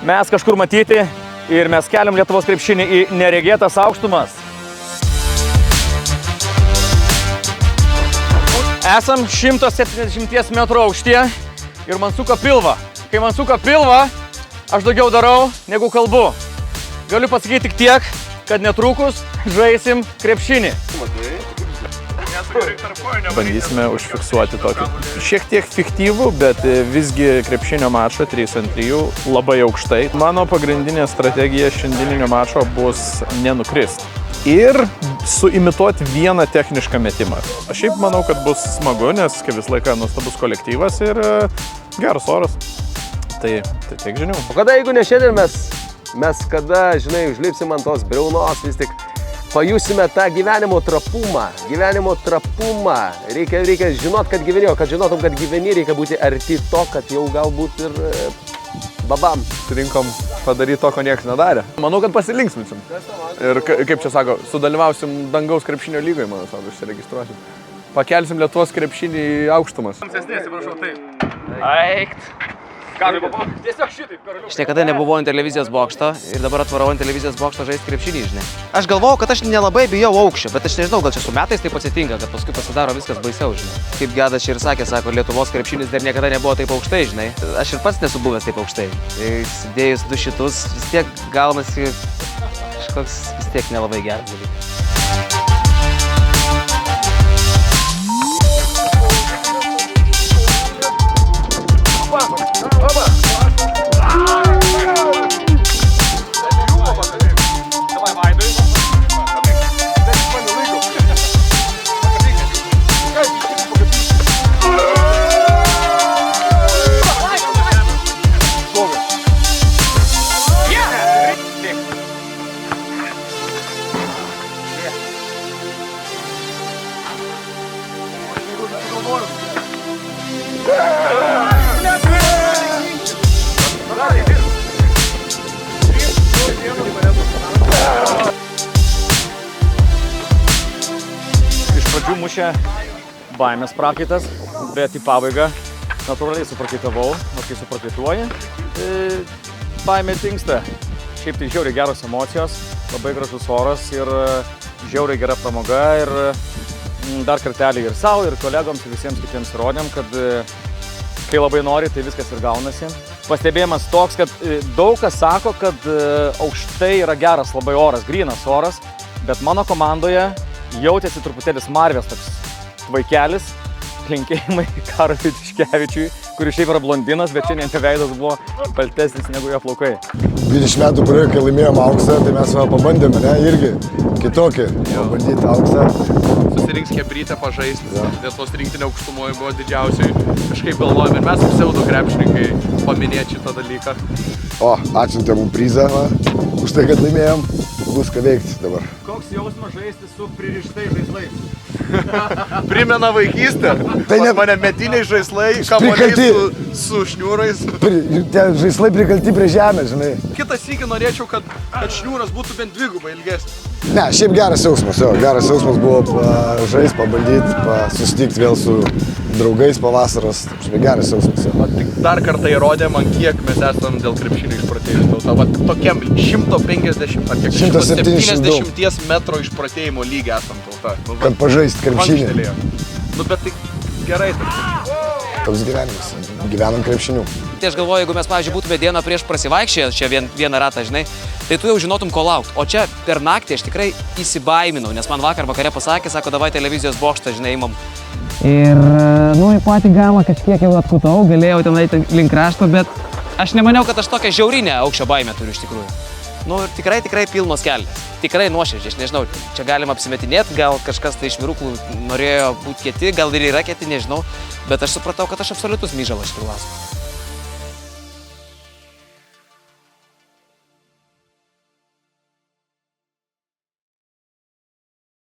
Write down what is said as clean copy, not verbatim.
mes kažkur matyti ir mes keliam Lietuvos krepšinį į neregėtas aukštumas. Esam 170 metrų aukštyje ir man suka pilvą. Kai man suka pilvą, aš daugiau darau negu kalbu. Galiu pasakyti tik tiek, kad netrukus žaisim krepšinį. Bandysime užfiksuoti tokį šiek tiek fiktyvų, bet visgi krepšinio mačą 3-3 labai aukštai. Mano pagrindinė strategija šiandieninio mačo bus nenukrist ir suimituoti vieną technišką metimą. Aš šiaip manau, kad bus smagu, nes kaip vis laiką nuostabus kolektyvas ir geras oras. Tai tiek žinių. O kada, jeigu ne šiandien mes kada, žinai, užlipsim ant tos briaunos, vis tik pajusime tą gyvenimo trapumą. Reikia žinot, kad gyveni, o kad žinotum, kad gyveni, reikia būti arti to, kad jau galbūt ir babam. Rinkom padaryti to, ko niekas nedarė. Manau, kad pasilinksminsim. Ir kaip čia sako, sudalyvausim dangaus krepšinio lygoje, man atrodo, išsiregistruosim. Pakelsim Lietuvos krepšinį į aukštumas. Tiesiog šitaip. Aš niekada nebuvau ant televizijos bokšto ir dabar atvarau ant televizijos bokšto žaisti krepšinį, žinai. Aš galvojau, kad aš nelabai bijau aukščio, bet aš nežinau, gal čia su metais taip atsitinka, kad paskui pasidaro viskas baisiau, žinai. Kaip Gedas čia ir sakė, sako, Lietuvos krepšinis dar niekada nebuvo taip aukštai, žinai. Aš ir pats nesu buvęs taip aukštai. Tai sudėjus du šitus, vis tiek gaunasi kažkoks vis tiek nelabai geras dalykas. Iš pradžių mušė baimės prakaitas, bet į pabaigą natūraliai suprakaitavau, o kai suprakaituoji, baimė dingsta. Šiaip tai žiauriai geros emocijos, labai gražus oras ir žiauriai gera pramoga ir dar kartelį ir savo, ir kolegoms, ir visiems kitiems įrodėm, kad kai labai nori, tai viskas ir gaunasi. Pastebėjimas toks, kad daug kas sako, kad aukštai yra geras labai oras, grynas oras, bet mano komandoje jautėsi truputėlis Marvės toks vaikelis, linkėjimai Karoliui Tiškevičiui, kuris šiaip yra blondinas, bet šiandien jo veidas buvo baltesnis negu jo plaukai. 20 metų praėjo, kai laimėjom auksą, tai mes pabandėme, ne, irgi kitokį, pabandyti auksą. Susirinks Chebrytę pažaisti, Lietuvos rinktinė aukštumoje buvo didžiausiai. Kažkaip galvojame ir mes kaip pseudo krepšininkai paminėti šitą dalyką. O, atsiuntė mums prizą, už tai, kad laimėjom, bus ką veikti dabar. Koks jausmas žaisti su pririštais žaislais? Primena vaikystę. Tai ne mane metiniai žaislai, kamuoliai su šniūrais. Tie žaislai prikalti prie žemės, žinai. Kitą sykį norėčiau, kad šniūras būtų bent dvigubai ilgesnis. Ne, šiaip geras jausmas, geras jausmas buvo žaisti, pabandyti, susitikti vėl su draugais po vasaros, geras jausmas. Tik dar kartą įrodė man, kiek mes esam dėl krepšinio išprotėjusių tauta. Tokiam 150 ar kiek 170 metro išprotėjimo lygį esam tauta. Kad pažaisti krepšinį. Bet tai gerai. Toks gyvenimas. Gyvenam krepšiniu. Tai aš galvoju, jeigu mes, pavyzdžiui, būtume dieną prieš prasivaikščię čia vieną ratą, žinai, tai tu jau žinotum, ko laukti. O čia per naktį aš tikrai įsibaiminau, nes man vakar vakare pasakė, sako, davai televizijos bokštą, žinai, imam. Ir, į patį galą kažkiek jau atkutau, galėjau ten eiti link krašto, bet aš nemaniau, kad aš tokią žiaurinę aukščio baimę turiu iš tikrųjų. Ir tikrai pilnos kelias. Tikrai nuoširdžiai, aš nežinau, čia galima apsimetinėti, gal kažkas tai iš vyrukų norėjo būti kieti, gal ir yra kieti, nežinau, bet aš supratau, kad aš absoliutus myžalas šitą klausimą.